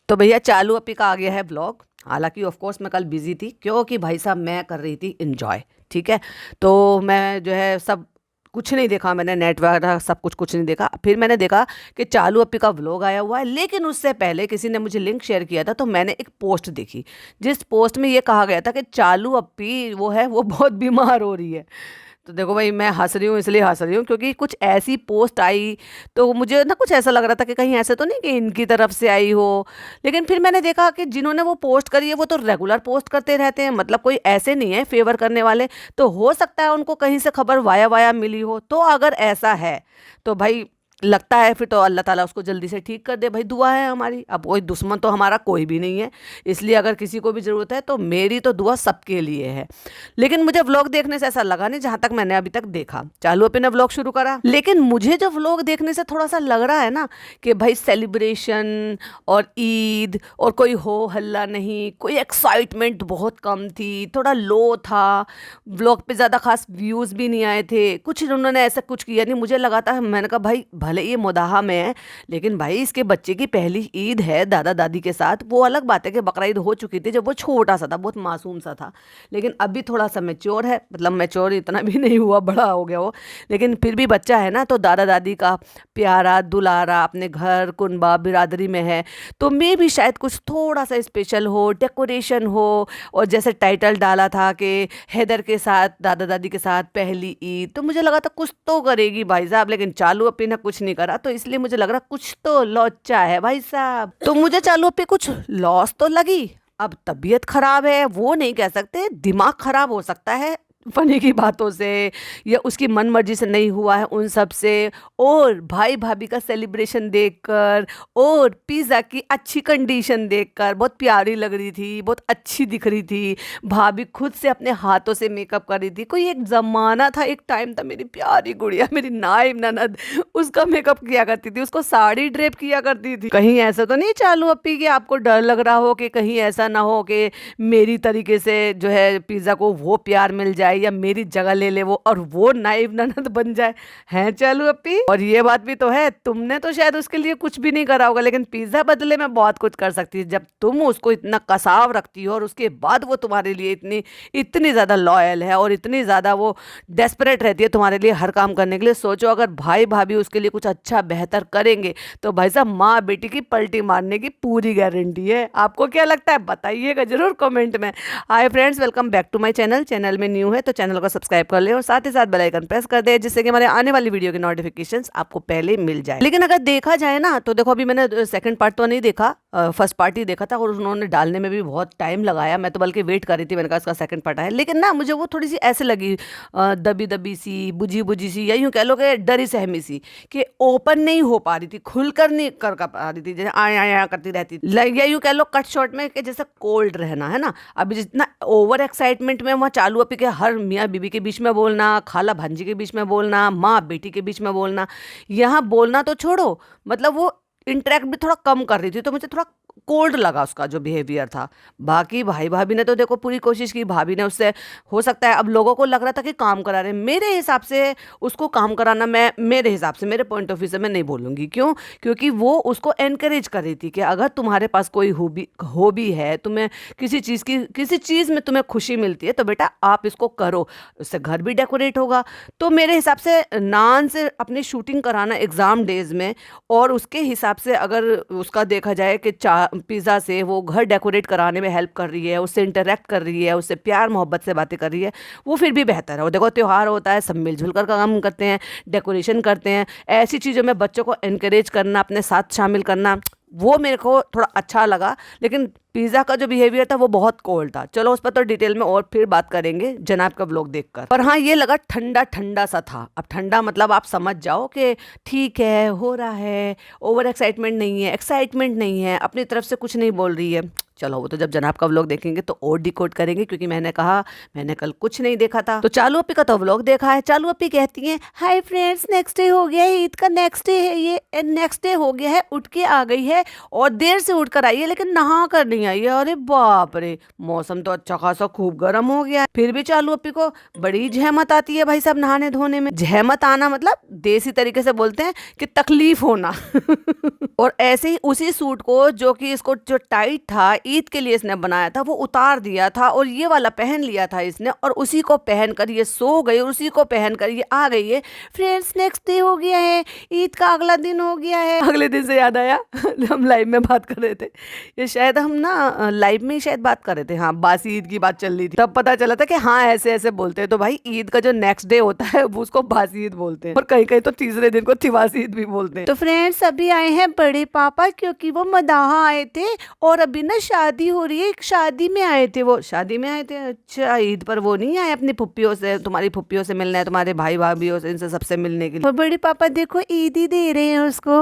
तो भैया चालू अपी का आ गया है ब्लॉग। हालांकि ऑफ कोर्स मैं कल बिजी थी क्योंकि भाई साहब मैं कर रही थी इंजॉय। ठीक है। तो मैं जो है सब कुछ नहीं देखा, मैंने नेट वगैरह सब कुछ नहीं देखा। फिर मैंने देखा कि चालू अपी का व्लॉग आया हुआ है, लेकिन उससे पहले किसी ने मुझे लिंक शेयर किया था तो मैंने एक पोस्ट देखी जिस पोस्ट में ये कहा गया था कि चालू अपी वो है वो बहुत बीमार हो रही है। तो देखो भाई, मैं हंस रही हूँ इसलिए हंस रही हूँ क्योंकि कुछ ऐसी पोस्ट आई तो मुझे ना कुछ ऐसा लग रहा था कि कहीं ऐसे तो नहीं कि इनकी तरफ से आई हो। लेकिन फिर मैंने देखा कि जिन्होंने वो पोस्ट करी है वो तो रेगुलर पोस्ट करते रहते हैं, मतलब कोई ऐसे नहीं है फेवर करने वाले। तो हो सकता है उनको कहीं से खबर वाया वाया मिली हो। तो अगर ऐसा है तो भाई लगता है फिर तो अल्लाह ताला उसको जल्दी से ठीक कर दे, भाई दुआ है हमारी। अब कोई दुश्मन तो हमारा कोई भी नहीं है, इसलिए अगर किसी को भी ज़रूरत है तो मेरी तो दुआ सबके लिए है। लेकिन मुझे व्लॉग देखने से ऐसा लगा नहीं जहां तक मैंने अभी तक देखा। चालू अपने व्लॉग शुरू करा, लेकिन मुझे जो व्लॉग देखने से थोड़ा सा लग रहा है ना कि भाई सेलिब्रेशन और ईद और कोई हो हल्ला नहीं, कोई एक्साइटमेंट बहुत कम थी, थोड़ा लो था। व्लॉग पे ज़्यादा खास व्यूज़ भी नहीं आए थे, कुछ उन्होंने ऐसा कुछ किया नहीं। मुझे लगा था, मैंने कहा भाई भले ये मुदाहा में है लेकिन भाई इसके बच्चे की पहली ईद है दादा दादी के साथ। वो अलग बात है कि बकरा ईद हो चुकी थी जब वो छोटा सा था, बहुत मासूम सा था, लेकिन अभी थोड़ा सा मैच्योर है। मतलब मैच्योर इतना भी नहीं हुआ, बड़ा हो गया वो, लेकिन फिर भी बच्चा है ना। तो दादा दादी का प्यारा दुलारा अपने घर कुनबा बिरादरी में है, तो मैं भी शायद कुछ थोड़ा सा स्पेशल हो, डेकोरेशन हो। और जैसे टाइटल डाला था कि हैदर के साथ दादा दादी के साथ पहली ईद, तो मुझे लगा था कुछ तो करेगी भाई साहब, लेकिन चालू अपी ने कुछ नहीं करा। तो इसलिए मुझे लग रहा कुछ तो लोचा है भाई साहब। तो मुझे चालू अपी कुछ लॉस तो लगी। अब तबीयत खराब है वो नहीं कह सकते, दिमाग खराब हो सकता है फनी की बातों से या उसकी मन मर्जी से नहीं हुआ है उन सब से, और भाई भाभी का सेलिब्रेशन देखकर और पिज़्ज़ा की अच्छी कंडीशन देखकर। बहुत प्यारी लग रही थी, बहुत अच्छी दिख रही थी भाभी, खुद से अपने हाथों से मेकअप कर रही थी। कोई एक ज़माना था, एक टाइम था, मेरी प्यारी गुड़िया मेरी नाइब ननद उसका मेकअप किया करती थी, उसको साड़ी ड्रेप किया करती थी। कहीं ऐसा तो नहीं चालू अपी कि आपको डर लग रहा हो कि कहीं ऐसा ना हो कि मेरी तरीके से जो है पिज़्ज़ा को वो प्यार मिल जाए या मेरी जगह ले ले वो और वो नाइब ननद बन जाए, हैं चालू अपी? और ये बात भी तो है, तुमने तो शायद उसके लिए कुछ भी नहीं करा होगा, लेकिन पिज्जा बदले में बहुत कुछ कर सकती है। जब तुम उसको इतना कसाव रखती हो और उसके बाद वो तुम्हारे लिए इतनी इतनी ज्यादा लॉयल है और इतनी ज्यादा वो डेस्परेट रहती है तुम्हारे लिए हर काम करने के लिए, सोचो अगर भाई भाभी उसके लिए कुछ अच्छा बेहतर करेंगे तो भाई साहब माँ बेटी की पलटी मारने की पूरी गारंटी है। आपको क्या लगता है बताइएगा जरूर कमेंट में। Hi friends, welcome back to my channel. Channel में न्यू है तो चैनल को सब्सक्राइब कर ले और साथ ही साथ बेल आइकन प्रेस कर दे जिससे कि हमारे आने वाली वीडियो के नोटिफिकेशंस आपको पहले मिल जाए। लेकिन अगर देखा जाए ना तो देखो, अभी मैंने सेकंड पार्ट तो नहीं देखा, फर्स्ट पार्ट ही देखा था और उन्होंने डालने में भी बहुत टाइम लगाया। मैं तो बल्कि वेट कर रही थी, मैंने कहा इसका सेकंड पार्ट आया, लेकिन ना मुझे वो थोड़ी सी ऐसे लगी दबी दबी सी, बुझी बुझी सी, या यूँ कह लो कि डरी सहमी सी, कि ओपन नहीं हो पा रही थी, खुलकर नहीं कर पा रही थी, जैसे आया करती रहती, या यूँ कह लो कट शॉट में कि जैसे कोल्ड रहना है ना। अभी जितना ओवर एक्साइटमेंट में वहाँ चालू अपी के हर मियाँ बीबी के बीच में बोलना, खाला भांजी के बीच में बोलना, माँ बेटी के बीच में बोलना, यहाँ बोलना तो छोड़ो, मतलब वो इंटरेक्ट भी थोड़ा कम कर रही थी, तो मुझे थोड़ा कोल्ड लगा उसका जो बिहेवियर था। बाकी भाई भाभी ने तो देखो पूरी कोशिश की, भाभी ने उससे, हो सकता है अब लोगों को लग रहा था कि काम करा रहे, मेरे हिसाब से उसको काम कराना, मैं मेरे हिसाब से मेरे पॉइंट ऑफ व्यू से मैं नहीं बोलूँगी। क्यों? क्योंकि वो उसको एनकरेज कर रही थी कि अगर तुम्हारे पास कोई हॉबी है, तुम्हें किसी चीज़ में तुम्हें खुशी मिलती है तो बेटा आप इसको करो, उससे घर भी डेकोरेट होगा। तो मेरे हिसाब से नान से अपनी शूटिंग कराना एग्ज़ाम डेज में, और उसके हिसाब से अगर उसका देखा जाए कि पिज़्ज़ा से वो घर डेकोरेट कराने में हेल्प कर रही है, उससे इंटरेक्ट कर रही है, उससे प्यार मोहब्बत से बातें कर रही है, वो फिर भी बेहतर है। वो देखो त्यौहार होता है, सब मिलजुल कर काम करते हैं, डेकोरेशन करते हैं, ऐसी चीज़ों में बच्चों को एनकरेज करना, अपने साथ शामिल करना, वो मेरे को थोड़ा अच्छा लगा। लेकिन पिज़्ज़ा का जो बिहेवियर था वो बहुत कोल्ड था। चलो उस पर तो डिटेल में और फिर बात करेंगे जनाब का व्लॉग देखकर। पर हाँ, ये लगा ठंडा ठंडा सा था। अब ठंडा मतलब आप समझ जाओ कि ठीक है, हो रहा है, ओवर एक्साइटमेंट नहीं है, एक्साइटमेंट नहीं है, अपनी तरफ से कुछ नहीं बोल रही है, चलो वो तो जब जनाब का व्लॉग देखेंगे तो और डिकोड करेंगे, क्योंकि मैंने कहा मैंने कल कुछ नहीं देखा था। तो चालू अपी का तो व्लॉग देखा है। चालू अपी कहती है, हाय फ्रेंड्स, नेक्स्ट डे हो गया है, ईद का नेक्स्ट डे है, ये नेक्स्ट डे हो गया है, उठ के आ गई है और देर से उठ कर आई है, लेकिन नहा कर नहीं आई है। अरे बाप रे, मौसम तो अच्छा खासा खूब गर्म हो गया है, फिर भी चालू अपी को बड़ी जहमत आती है भाई साहब नहाने धोने में। जहमत आना मतलब देसी तरीके से बोलते हैं कि तकलीफ होना। और ऐसे ही उसी सूट को जो कि इसको जो टाइट था ईद के लिए इसने बनाया था वो उतार दिया था और ये वाला पहन लिया था इसने, और उसी को पहनकर ये सो गई और उसी को पहनकर ये आ गई है। फ्रेंड्स नेक्स्ट डे हो गया है, ईद का अगला दिन हो गया है। अगले दिन से याद आया हम लाइव में बात कर रहे थे, ये शायद हम ना लाइव में ही शायद बात कर रहे थे, हाँ बासी ईद की बात चल रही थी, तब पता चला था कि हाँ ऐसे ऐसे बोलते हैं। तो भाई ईद का जो नेक्स्ट डे होता है वो उसको बासी ईद बोलते हैं, और कहीं कहीं तो तीसरे दिन को तिवासी ईद भी बोलते हैं। तो फ्रेंड्स अभी आए हैं बड़े पापा, क्योंकि वो मदाहा आए थे और अभी ना शादी हो रही है, एक शादी में आए थे, वो शादी में आए थे। अच्छा, ईद पर वो नहीं आए अपनी फुप्पियों से, तुम्हारी फुप्पियों से मिलना है, तुम्हारे भाई भाभीयों से, इनसे सबसे मिलने के लिए। और बड़े पापा देखो ईद ही दे रहे हैं उसको,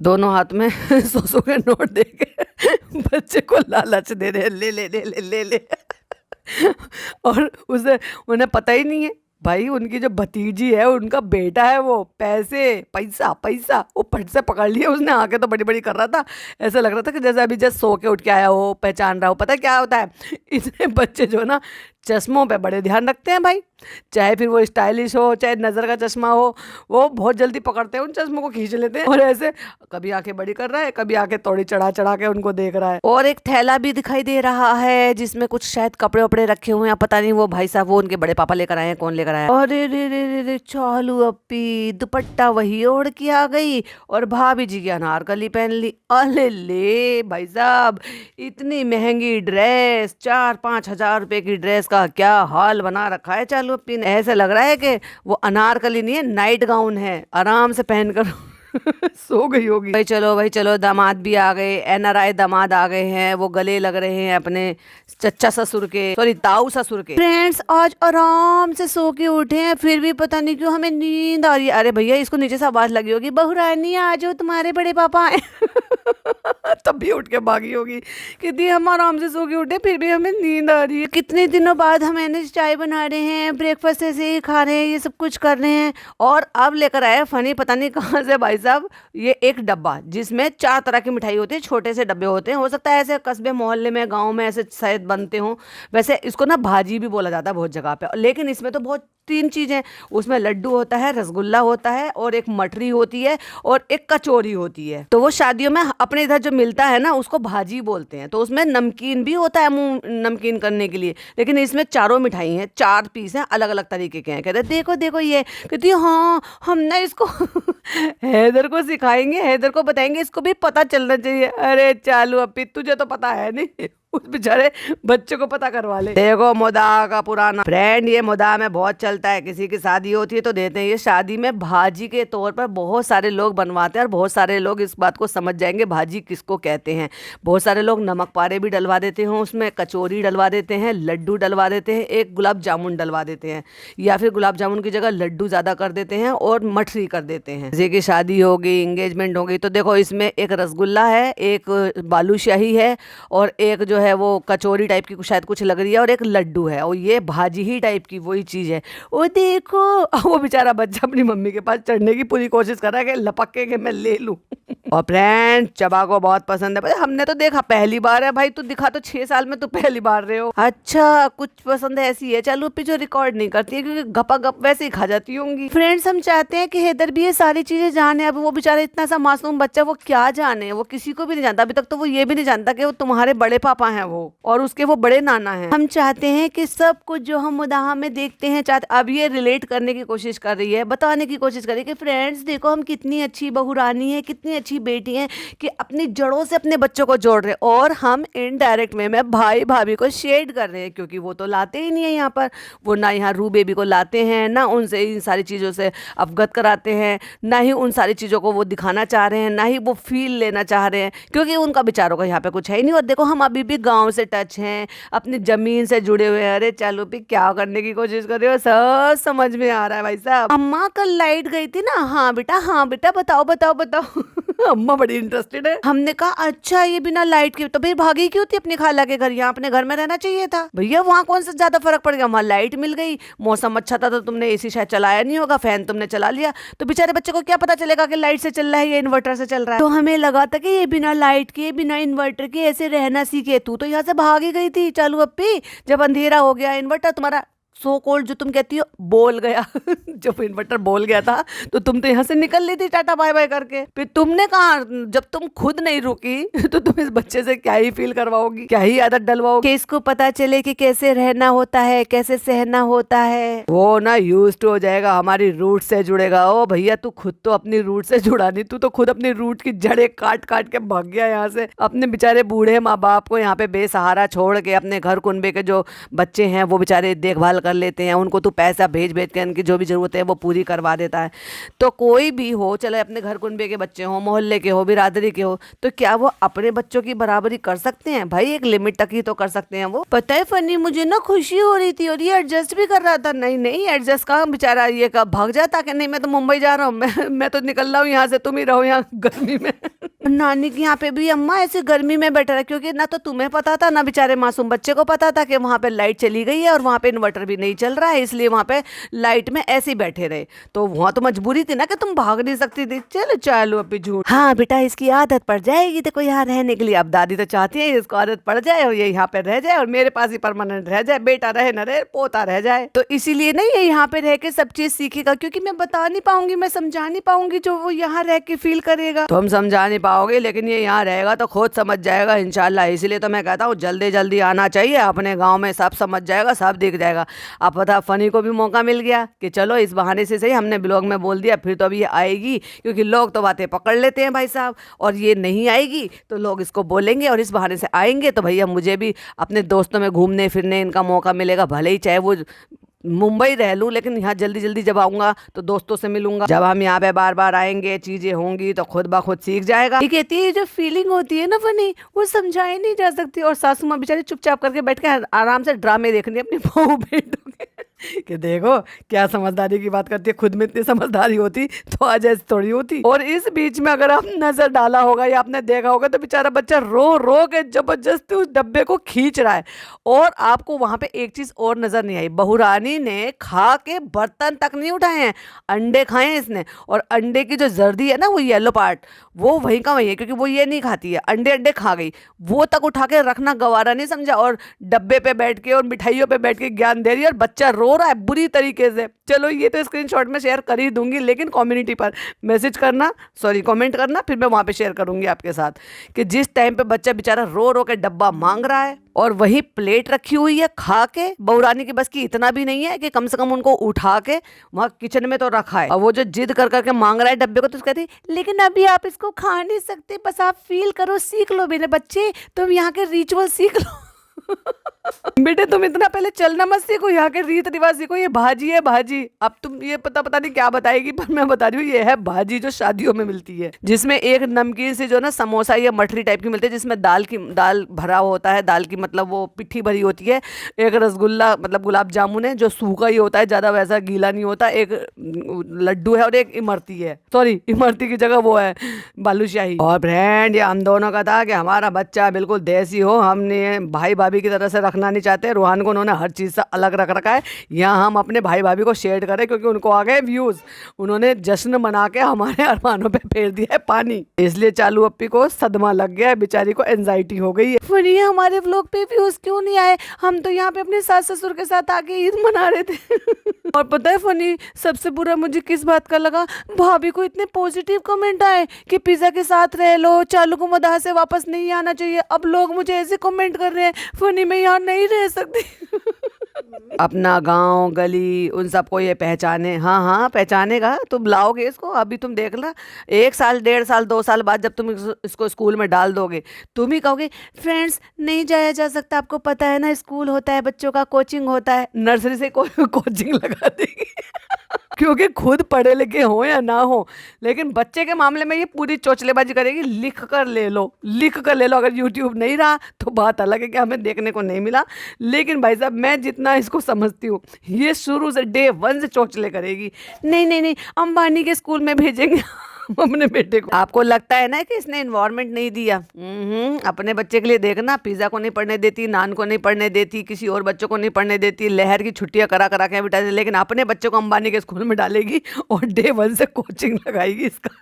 दोनों हाथ में 100 के नोट दे के बच्चे को लालच दे रहे हैं, ले ले ले ले ले ले। और उसे उन्हें पता ही नहीं है भाई, उनकी जो भतीजी है उनका बेटा है, वो पैसे पैसा पैसा वो फट से पकड़ लिया उसने। आंखें तो बड़ी बड़ी कर रहा था, ऐसा लग रहा था कि जैसे अभी जस्ट सो के उठ के आया हो, पहचान रहा हो। पता क्या होता है, इतने बच्चे जो ना चश्मों पे बड़े ध्यान रखते हैं भाई, चाहे फिर वो स्टाइलिश हो चाहे नज़र का चश्मा हो, वो बहुत जल्दी पकड़ते हैं, उन चश्मों को खींच लेते हैं और ऐसे कभी आंखें बड़ी कर रहा है, कभी आंखें थोड़ी चढ़ा चढ़ा के उनको देख रहा है। और एक थैला भी दिखाई दे रहा है जिसमें कुछ शायद कपड़े वपड़े रखे हुए हैं, पता नहीं वो भाई साहब वो उनके बड़े पापा लेकर आए हैं, कौन लेकर आया। अरे रे रे रे रे, चालू अपी दुपट्टा वही ओढ़ के आ गई और भाभी जी की अनारकली पहन ली। अले ले भाई साहब, इतनी महंगी ड्रेस, 4-5 हजार रुपए की ड्रेस का क्या हाल बना रखा है चालू अपनी ने। ऐसे लग रहा है कि वो अनारकली नहीं है, नाइट गाउन है, आराम से पहनकर सो गई होगी। भाई चलो दामाद भी आ गए, एनआरआई दामाद आ गए हैं, वो गले लग रहे हैं अपने चच्चा ससुर के, सॉरी ताऊ ससुर के। फ्रेंड्स आज आराम से सो के उठे हैं, फिर भी पता नहीं क्यों हमें नींद आ रही है। अरे भैया इसको नीचे से आवाज लगी होगी, बहू रानी आ जाओ तुम्हारे बड़े पापा आए। तब भी उठ के भागी होगी कि हम आराम से सो के उठे फिर भी हमें नींद आ रही है। कितने दिनों बाद हम मैंने चाय बना रहे हैं, ब्रेकफास्ट ऐसे ही खा रहे हैं, ये सब कुछ कर रहे हैं। और अब लेकर आया फनी पता नहीं कहाँ से भाई साहब, ये एक डब्बा जिसमें 4 तरह की मिठाई होती है, छोटे से डब्बे होते हैं, हो सकता है ऐसे कस्बे मोहल्ले में गाँव में ऐसे शायद बनते हों। वैसे इसको ना भाजी भी बोला जाता है बहुत जगह पे, लेकिन इसमें तो बहुत 3 चीज़ें, उसमें लड्डू होता है, रसगुल्ला होता है और एक मठरी होती है और एक कचौरी होती है। तो वो शादियों में अपने इधर जो मिलता है ना उसको भाजी बोलते हैं। तो उसमें नमकीन भी होता है, मुंह नमकीन करने के लिए, लेकिन इसमें चारों मिठाई हैं, 4 पीस हैं, अलग अलग तरीके के हैं। कहते देखो देखो ये, कहती हाँ हम ना इसको हैदर को सिखाएंगे, हैदर को बताएंगे, इसको भी पता चलना चाहिए। अरे चालू अपी तुझे तो पता है नहीं, उस बेचारे बच्चे को पता करवा ले। देखो मोदा का पुराना फ्रेंड, ये मोदा में बहुत चलता है, किसी की शादी होती है तो देते हैं। ये शादी में भाजी के तौर पर बहुत सारे लोग बनवाते हैं और बहुत सारे लोग इस बात को समझ जाएंगे भाजी किसको कहते हैं। बहुत सारे लोग नमक पारे भी डलवा देते हैं, उसमें कचौरी डलवा देते हैं, लड्डू डलवा देते हैं, एक गुलाब जामुन डलवा देते हैं, या फिर गुलाब जामुन की जगह लड्डू ज्यादा कर देते हैं और मठरी कर देते हैं। जैसे कि शादी होगी, एंगेजमेंट होगी, तो देखो इसमें एक रसगुल्ला है, एक बालूशाही है और एक जो है वो कचौरी टाइप की शायद कुछ लग रही है और एक लड्डू है, और ये भाजी ही टाइप की वही चीज है। वो देखो वो बेचारा बच्चा अपनी मम्मी के पास चढ़ने की पूरी कोशिश कर रहा है कि लपक के मैं ले लूं। और फ्रेंड चबा को बहुत पसंद है, हमने तो देखा पहली बार है भाई, तू दिखा तो 6 साल में तू पहली बार रहे हो। अच्छा कुछ पसंद ऐसी है चालू अपनी जो रिकॉर्ड नहीं करती है, क्योंकि गपा गप वैसे ही खा जाती होंगी। फ्रेंड्स हम चाहते हैं कि हैदर भी ये सारी चीजें जाने। अब वो बेचारा इतना सा मासूम बच्चा, वो क्या जाने, वो किसी को भी नहीं जानता। अभी तक तो वो ये भी नहीं जानता कि वो तुम्हारे बड़े पापा हैं वो, और उसके वो बड़े नाना हैं। हम चाहते हैं कि सब कुछ जो हम मुदाहा में देखते हैं, चाहते अब ये रिलेट करने की कोशिश कर रही है, बताने की कोशिश कर रही है कि फ्रेंड्स देखो हम कितनी अच्छी बहू रानी है, कितनी अच्छी बेटी है कि अपनी जड़ों से अपने बच्चों को जोड़ रहे हैं। और हम इनडायरेक्ट में भाई भाभी को शेड कर रहे हैं, क्योंकि वो तो लाते ही नहीं है यहाँ पर, वो ना यहाँ रू बेबी को लाते हैं, ना उनसे इन सारी चीज़ों से अवगत कराते हैं, ना ही उन सारी चीज़ों को वो दिखाना चाह रहे हैं, ना ही वो फील लेना चाह रहे हैं, क्योंकि उनका बेचारों का यहाँ पे कुछ है ही नहीं। और देखो हम अभी भी गाँव से टच हैं, अपनी जमीन से जुड़े हुए हैं। अरे चलो भी क्या करने की कोशिश कर रहे हो, सब समझ में आ रहा है भाई साहब। अम्मा कल लाइट गई थी ना, हाँ बेटा बताओ बताओ बताओ। अम्मा बड़ी इंटरेस्टेड है। हमने कहा अच्छा ये बिना लाइट के, तो भाई भागी क्यों थी अपनी खाला के घर, यहाँ अपने घर में रहना चाहिए था भैया, वहाँ कौन सा ज्यादा फर्क पड़ गया, वहाँ लाइट मिल गई, मौसम अच्छा था तो तुमने एसी शायद चलाया नहीं होगा, फैन तुमने चला लिया, तो बेचारे बच्चे को क्या पता चलेगा कि लाइट से चल रहा है या इन्वर्टर से चल रहा है। तो हमें लगा था कि ये बिना लाइट के बिना इन्वर्टर के ऐसे रहना सीखे, तू तो यहाँ से भागी गई थी चालू अप्पी, जब अंधेरा हो गया इन्वर्टर तुम्हारा सो कोल्ड जो तुम कहती हो बोल गया जब इन्वर्टर बोल गया था तो तुम तो यहाँ से निकल ली थी टाटा बाय बाय करके। फिर तुमने कहा जब तुम खुद नहीं रुकी तो तुम इस बच्चे से क्या ही फील करवाओगी, क्या ही आदत डलवाओगी कि इसको पता चले कि कैसे रहना होता है, कैसे सहना होता है। वो ना यूज्ड हो जाएगा, हमारी रूट से जुड़ेगा। ओ भैया तू खुद तो अपनी रूट से जुड़ा नहीं, तू तो खुद अपनी रूट की जड़ें काट काट के भाग गया यहाँ से, अपने बेचारे बूढ़े माँ बाप को यहाँ पे बेसहारा छोड़ के अपने घर कुनबे के जो बच्चे हैं वो बेचारे देखभाल कर लेते हैं, उनको तो पैसा भेज भेज के उनकी जो भी जरूरत है वो पूरी करवा देता है। तो कोई भी हो, चले अपने घर कुनबे के बच्चे हो, मोहल्ले के हो, बिरादरी के हो, तो क्या वो अपने बच्चों की बराबरी कर सकते हैं? भाई एक लिमिट तक ही तो कर सकते हैं वो। पता है फनी, मुझे ना खुशी हो रही थी और ये एडजस्ट भी कर रहा था। नहीं नहीं एडजस्ट कहाँ, बेचारा ये कब भाग जाता कि नहीं मैं तो मुंबई जा रहा हूँ, मैं तो निकल रहा हूँ यहाँ से, तुम ही रहो यहाँ गर्मी में। नानी के यहाँ पे भी अम्मा ऐसे गर्मी में बैठा रहा, क्योंकि ना तो तुम्हें पता था ना बेचारे मासूम बच्चे को पता था कि वहाँ पे लाइट चली गई है और वहाँ पे इन्वर्टर भी नहीं चल रहा है, इसलिए वहाँ पे लाइट में ऐसे ही बैठे रहे। तो वहाँ तो मजबूरी थी ना कि तुम भाग नहीं सकती थी। चलो चालू अभी झूठ। हाँ बेटा इसकी आदत पड़ जाएगी देखो यहाँ रहने के लिए। अब दादी तो चाहती है इसको आदत पड़ जाए और ये यहाँ पे रह जाए और मेरे पास ही परमानेंट रह जाए, बेटा रहे न रहे पोता रह जाए। तो इसीलिए नहीं ये यहाँ पे रह के सब चीज सीखेगा, क्योंकि मैं बता नहीं पाऊंगी, मैं समझा नहीं पाऊंगी जो वो यहाँ रह के फील करेगा। तुम समझा नहीं पाओगे लेकिन ये यहाँ रहेगा तो खुद समझ जाएगा इंशाल्लाह। इसलिए तो मैं कहता हूँ जल्दी जल्दी आना चाहिए अपने गाँव में, सब समझ जाएगा, सब दिख जाएगा। अब पता फनी को भी मौका मिल गया कि चलो इस बहाने से सही हमने ब्लॉग में बोल दिया, फिर तो अब ये आएगी, क्योंकि लोग तो बातें पकड़ लेते हैं भाई साहब, और ये नहीं आएगी तो लोग इसको बोलेंगे और इस बहाने से आएंगे तो भैया मुझे भी अपने दोस्तों में घूमने फिरने इनका मौका मिलेगा। भले ही चाहे वो मुंबई रह लूँ लेकिन यहाँ जल्दी जल्दी जब आऊँगा तो दोस्तों से मिलूंगा। जब हम यहाँ पे बार बार आएंगे चीजें होंगी तो खुद ब खुद सीख जाएगा। ये कहती है जो फीलिंग होती है ना फनी, वो समझाई नहीं जा सकती। और सासू माँ बेचारी चुपचाप करके बैठ के आराम से ड्रामे देख रही है अपनी बहू बेटों के कि देखो क्या समझदारी की बात करती है, खुद में इतनी समझदारी होती तो आज ऐसी थोड़ी होती। और इस बीच में अगर आप नजर डाला होगा या आपने देखा होगा तो बेचारा बच्चा रो रो के जबरदस्ती उस डब्बे को खींच रहा है। और आपको वहां पे एक चीज और नजर नहीं आई, बहुरानी ने खा के बर्तन तक नहीं उठाए हैं, अंडे खाए हैं इसने। और अंडे की जो जर्दी है ना वो येलो पार्ट वो वहीं का वहीं है, क्योंकि वो ये नहीं खाती है, अंडे अंडे खा गई, वो तक उठा के रखना गवारा नहीं समझा। और डब्बे पे बैठ के और मिठाइयों पे बैठ के ज्ञान दे रही है और बच्चा रो रहा है बुरी तरीके से। चलो ये तो स्क्रीनशॉट में शेयर कर ही दूंगी, लेकिन कम्युनिटी पर मैसेज करना, सॉरी कमेंट करना, फिर मैं वहां पे शेयर करूंगी आपके साथ कि जिस टाइम पे बच्चा बेचारा रो रो के डब्बा मांग रहा है और वही प्लेट रखी हुई है खा के, बहुरानी की बस की इतना भी नहीं है कि कम से कम उनको उठा के वहां किचन में तो रखा है। और वो जो जिद कर करके मांग रहा है डब्बे को, तो कहती लेकिन अभी आप इसको खा नहीं सकते, बस आप फील करो, सीख लो मेरे बच्चे, तुम यहाँ के रिचुअल सीख लो। बेटे तुम इतना पहले चलना मत सीखो, यहाँ के रीत रिवाज सीखो। ये भाजी है भाजी, अब तुम ये पता नहीं क्या बताएगी, पर मैं बता रही हूँ ये है भाजी जो शादियों में मिलती है, जिसमें एक नमकीन से जो ना समोसा या मठरी टाइप की मिलती है, जिसमें दाल भरा होता है, दाल की मतलब वो पिट्ठी भरी होती है। एक रसगुल्ला मतलब गुलाब जामुन है जो सूखा ही होता है, ज्यादा वैसा गीला नहीं होता। एक लड्डू है और एक इमरती है, सॉरी इमरती की जगह वो है बालूशाही। और फ्रेंड ये हम दोनों का था कि हमारा बच्चा बिल्कुल देसी हो, हमने भाई भाभी की तरह से रखना नहीं चाहते। रोहान को उन्होंने हर चीज़ से अलग रख रखा है, यहाँ हम अपने भाई भाभी को शेयर करें क्योंकि उनको आ गए व्यूज़, उन्होंने जश्न मना के हमारे अरमानों पे फेर दिया है पानी। इसलिए चालू अप्पी को सदमा लग गया है, बेचारी को एंजाइटी हो गई है। फनी हमारे व्लॉग पे व्यूज़ क्यों नहीं आए? हम तो यहाँ पे अपने सास ससुर के साथ आके ईद मना रहे थे। और पता है फनी सबसे बुरा मुझे किस बात का लगा? भाभी को इतने पॉजिटिव कमेंट आए कि पिज्जा के साथ रह लो, चालू को मदाह से वापस नहीं आना चाहिए। अब लोग मुझे ऐसे कमेंट कर रहे हैं, फनी मैं यहाँ नहीं रह सकती। अपना गांव गली उन सबको ये पहचाने, हाँ हाँ पहचानेगा, तुम लाओगे इसको। अभी तुम देख ला 1 साल 1.5 साल 2 साल बाद जब तुम इसको स्कूल में डाल दोगे, तुम ही कहोगे फ्रेंड्स नहीं जाया जा सकता, आपको पता है ना स्कूल होता है, बच्चों का कोचिंग होता है। नर्सरी से कोचिंग लगा देगी क्योंकि खुद पढ़े लिखे हो या ना हो, लेकिन बच्चे के मामले में ये पूरी चोचलेबाजी करेगी। लिख कर ले लो, लिख कर ले लो। अगर यूट्यूब नहीं रहा तो बात अलग है कि हमें देखने को नहीं मिला, लेकिन भाई साहब मैं जितना इसको समझती हूँ ये शुरू से डे 1 से चोचले करेगी। नहीं नहीं नहीं अंबानी के स्कूल में भेजेंगे अपने बेटे को। आपको लगता है ना कि इसने इन्वायरमेंट नहीं दिया? अपने बच्चे के लिए देखना, पिज्जा को नहीं पढ़ने देती, नान को नहीं पढ़ने देती, किसी और बच्चों को नहीं पढ़ने देती, लहर की छुट्टियां करा करा के बिठा देती, लेकिन अपने बच्चे को अंबानी के स्कूल में डालेगी और डे 1 से कोचिंग लगाएगी इसका।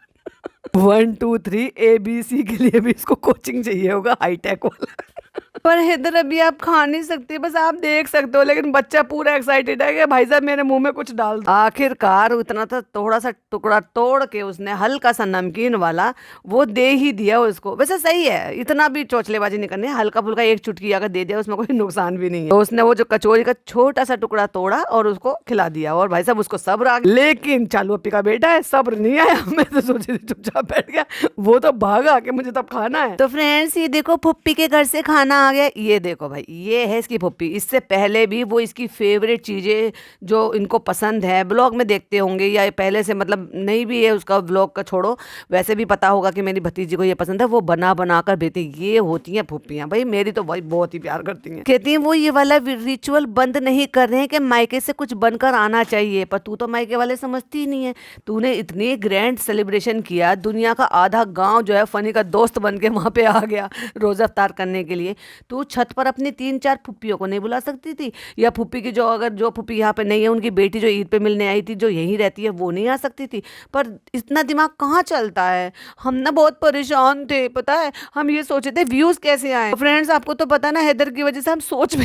1 2 3 ABC के लिए भी इसको कोचिंग चाहिए होगा, हाईटेक वाला। पर हैदर अभी आप खा नहीं सकते, बस आप देख सकते हो, लेकिन बच्चा पूरा एक्साइटेड है कि भाई साहब मेरे मुंह में कुछ डाल दो। आखिरकार उतना था, थोड़ा सा टुकड़ा तोड़ के उसने हल्का सा नमकीन वाला वो दे ही दिया उसको। वैसे सही है, इतना भी चौचलेबाजी नहीं करनी, हल्का फुल्का एक चुटकी अगर दे दिया उसमें कोई नुकसान भी नहीं है। तो उसने वो जो कचौरी का छोटा सा टुकड़ा तोड़ा और उसको खिला दिया, और भाई साहब उसको सब्र आ गया। लेकिन चालू अप्पी का बेटा है, सब्र नहीं आया। मैं तो सोची थी चुपचाप बैठ गया, वो तो भागा के मुझे तब खाना है। तो फ्रेंड्स ये देखो फुप्पी के घर से खाना आ गया। ये देखो भाई, ये है इसकी फुप्पी। इससे पहले भी वो इसकी फेवरेट चीजें जो इनको पसंद है ब्लॉग में देखते होंगे, या पहले से मतलब नहीं भी है उसका ब्लॉग का छोड़ो, वैसे भी पता होगा कि मेरी भतीजी को ये पसंद है, वो बना बना कर भेजती। ये होती हैं फुप्पियाँ भाई, मेरी तो भाई बहुत ही प्यार करती हैं। कहती हैं वो ये वाला रिचुअल बंद नहीं कर रहे हैं कि मायके से कुछ बनकर आना चाहिए, पर तू तो मायके वाले समझती ही नहीं है। तूने इतनी ग्रैंड सेलिब्रेशन किया, दुनिया का आधा गाँव जो है फनी का दोस्त बन के वहाँ पे आ गया रोज़ा अफ्तार करने के लिए। तू छत पर अपनी 3-4 फुप्पियों को नहीं बुला सकती थी? या फुप्पी की जो फुप्पी यहाँ पे नहीं है, उनकी बेटी जो ईद पे मिलने आई थी, जो यहीं रहती है, वो नहीं आ सकती थी? पर इतना दिमाग कहाँ चलता है। हम ना बहुत परेशान थे, पता है, हम ये सोचे थे व्यूज कैसे आए। फ्रेंड्स आपको तो पता ना, हैदर की वजह से हम सोच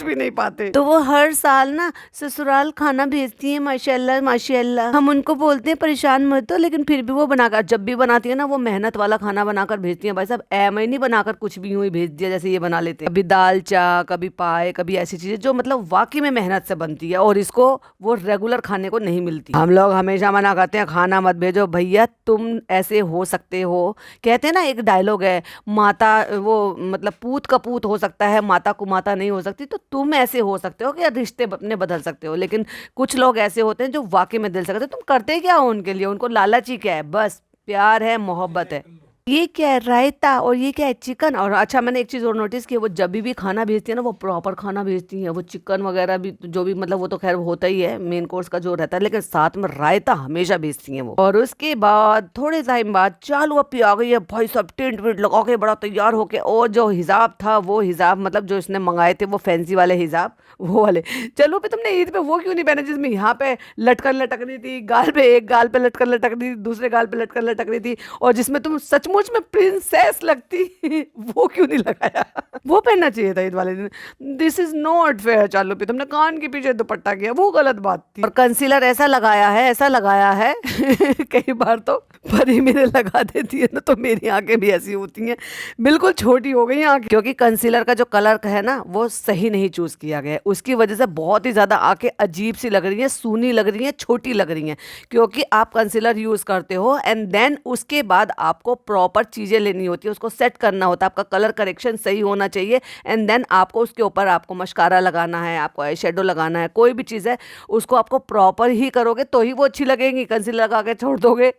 भी नहीं पाते। तो वो हर साल ना ससुराल खाना भेजती है, माशाल्लाह माशाल्लाह। हम उनको बोलते हैं परेशान मत हो, लेकिन फिर भी वो बनाकर, जब भी बनाती है ना, वो मेहनत वाला खाना बनाकर भेजती है। भाई साहब एम नहीं बनाकर कुछ भी यूं ही भेज दिया जैसे ये बना लेते हैं। कभी दाल चा, कभी पाए, कभी ऐसी चीजें जो मतलब वाकई में मेहनत से बनती है, और इसको वो रेगुलर खाने को नहीं मिलती। हम लोग हमेशा मना करते हैं खाना मत भेजो भैया, तुम ऐसे हो सकते हो। कहते हैं ना एक डायलॉग है, माता वो मतलब पूत का पूत हो सकता है, माता को माता नहीं हो सकती। तो तुम ऐसे हो सकते हो कि रिश्ते अपने बदल सकते हो, लेकिन कुछ लोग ऐसे होते हैं जो वाकई में दिल से करते हैं। तुम करते क्या हो उनके लिए? उनको लालच ही क्या है? बस प्यार है, मोहब्बत है। ये क्या है, रायता, और ये क्या है, चिकन। और अच्छा मैंने एक चीज़ और नोटिस की, वो जब भी खाना भेजती है ना, वो प्रॉपर खाना भेजती है। वो चिकन वगैरह भी जो भी मतलब वो तो खैर होता ही है मेन कोर्स का जो रहता है, लेकिन साथ में रायता हमेशा भेजती हैं वो। और उसके बाद थोड़े टाइम बाद चालू अप्पी आ गई है भाई, सब टेंट वेंट लगा के बड़ा तैयार होके, और जो हिजाब था वो हिजाब मतलब जो इसने मंगाए थे वो फैंसी वाले हिजाब, वो वाले। चलो पे तुमने ईद पे वो क्यों नहीं पहने जिसमें यहाँ पे लटकन लटक रही थी, गाल पे, एक गाल पे लटकन लटक रही थी, दूसरे गाल पे लटकन लटक रही थी, और जिसमें तुम सचमुच में प्रिंसेस लगती, वो क्यों नहीं लगाया? वो पहनना चाहिए था ईद वाले दिन। This is not fair. चालू पे तुमने कान के पीछे दुपट्टा किया, वो गलत बात थी। और कंसीलर ऐसा लगाया है, ऐसा लगाया है कई बार तो परी मेरे लगा देती है ना, तो मेरी आंखें भी ऐसी होती हैं, बिल्कुल छोटी हो गई आंखें, क्योंकि कंसीलर का जो कलर है ना वो सही नहीं चूज किया गया है। उसकी वजह से बहुत ही ज्यादा आंखें अजीब सी लग रही हैं, सूनी लग रही हैं, छोटी लग रही हैं, क्योंकि आप कंसीलर यूज करते हो एंड देन उसके बाद आपको प्रॉपर चीजें लेनी होती है, उसको सेट करना होता है, आपका कलर करेक्शन सही होना चाहिए, एंड देन आपको उसके ऊपर आपको मस्कारा लगाना है, आपको आई शेडो लगाना है, कोई भी चीज़ है उसको आपको प्रॉपर ही करोगे तो ही वो अच्छी लगेंगी। कंसीलर लगा के छोड़ दोगे